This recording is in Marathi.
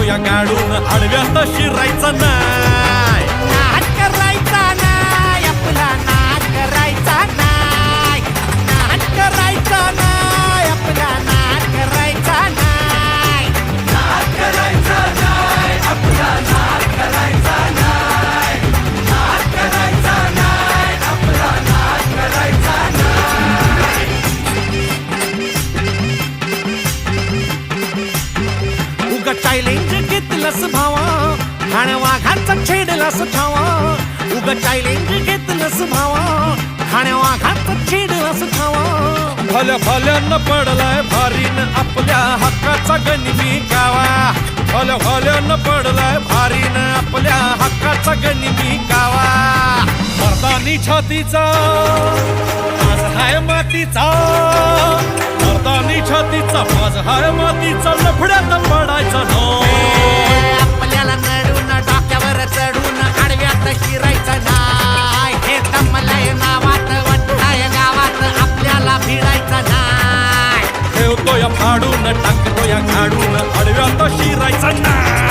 या गाडून आडव्यात शिरायचं नाही. नाद करायचा नाही आपला, नाद करायचा नाही, नाद करायचा नाही आपला, नाद करायचा नाही, नाद करायचा नाही आपला, नाद करायचा नाही, नाद करायचा नाही आपला, नाद करायचा नाही. उगा चॅलेंज घेतलंस भावा, ठाण्या वाघाचा छेडलास ठावा. उगा चॅलेंज घेतलंस भावा, ठाण्या वाघाचा छेडलास ठावा. भल्या भल्यानं पडलाय भारीन आपल्या हक्काचा गनिमी गावा. भल्या भल्यानं पडलाय भारीन आपल्या हक्काचा गनिमी गावा. मर्दानी छातीचा माझ हाय मातीचा, मर्दानी छातीचा माझ हाय मातीचा, लफड्यात पडायचा नो. आपल्याला नडून डोक्यावर चढून आडव्यात शिरायचं नाही. हे दमलय नावात वट्टाय गावात आपल्याला भिडायचं नाही. ठेवतो या फाडून टाकतो या गाडून आडव्यात शिरायचा नाही.